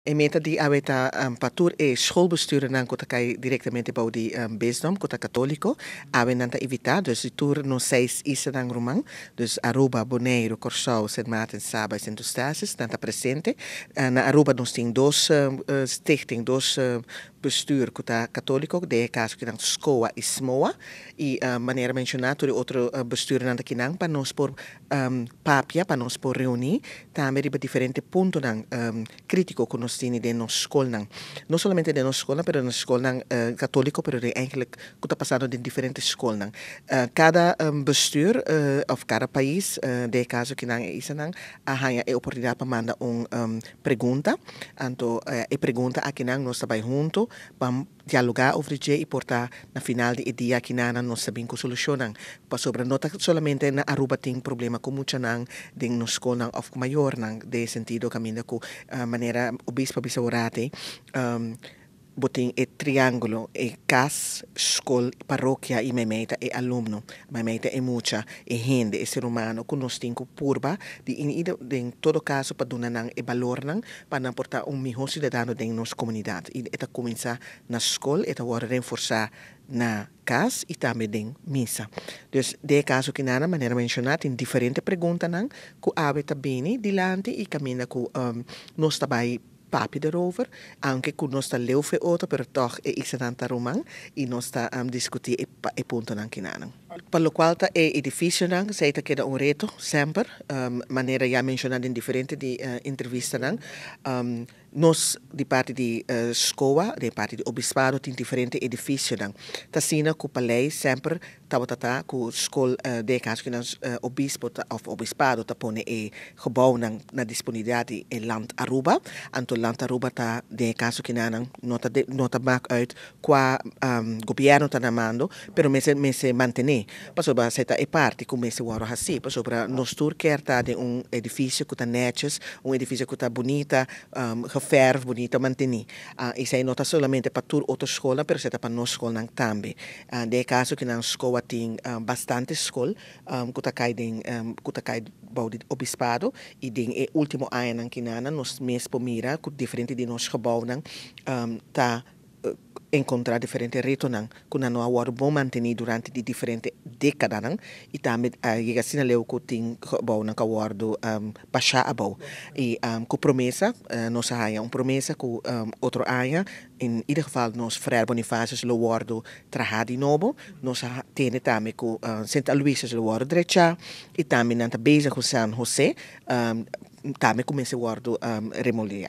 E meta di aveta patur e schoolbesturen nan kota kai directamente bau di bisdom kota católico aven nanta evitar dus die tour no 6 nang romang dus Aruba, Bonaire, Curaçao, Sint Maarten, Saba e Sint Eustatius nanta presente na Aruba nos ting dos stichting dos bestuur kota católico de caso que nang SCOA e SMOA e maneira mencionado de outro bestuur nanta kinang pa nos por papia pa nos por reunir também riba diferente punto nang critico con nostini de nos school nang. No solamente de nos school, pero nos school nang católico, pero de eigenlijk kuta pasado de diferentes school nang. Cada bestuur of cada país, de caso que nang isa nang, hanya e oportunidade para mandar pergunta. Anto e pergunta a que nang nós trabalha junto, para dialogar over je e portar na final de dia que nana nós sabem que solucionam. Pa sobre nota solamente na Aruba tem problema com muita nang, de nos school nang of maior nang, de sentido caminho com maneira obispo bisaurate botin e triângulo e cas school parroquia e memeta e alumno memeta e mucha e gente e ser humano com nós tinco purba de em todo caso para donar nang e valor nang para portar melhor cidadão de nossa comunidade e eta começar na escola eta agora reforçar na casa e também em missa. Dus de caso que nana maneira mencionada em diferente pergunta nang ku habita bene dilante e caminha ku nós trabalha papi erover, anche con nostra leufe auto, per toch e isananta romang, e nostra discutir e punto nan kinanan. Per lo qual è edificio nan, sei che da un reto, sempre, maniera ja menzionata in differenti di interviste nan, nos di parte di scoa, di parte di obispado, in differenti edifici nan. Tassina cu palei sempre tawatata cu school de caso que nas obispo of obispado tapone e gebouw na disponibiliteit in land Aruba, anto land Aruba ta de caso que nanan nota maak uit qua governo ta namando, pero mese mantener. Pasoba seta e parte come se waro assim, pasoba nos tour kerta de edifício que tá netjes, edifício que tá bonita, geverf, bonita mantener. E sei nota solamente para tour outra escola, pero seta para nos escola nang tambe. De caso que nan escola tem bastante escola, kuta kai bau de obispado e den e último ano nang kinana nos mes pomira ku diferente de nos gebouw nang ta encontrar diferente reto nang kuna no award bom mantenir durante de diferente década nang e também chega assim leu ku ting gebouw nang award pasha abou e ku promessa nos haya promessa ku outro ano in ieder geval nos Frère Bonifacius lo wardo trahadi nobo nos tene também ku Sint Aloysius lo wardo drecha e também nanta bezig ku San José também comece wardo remolia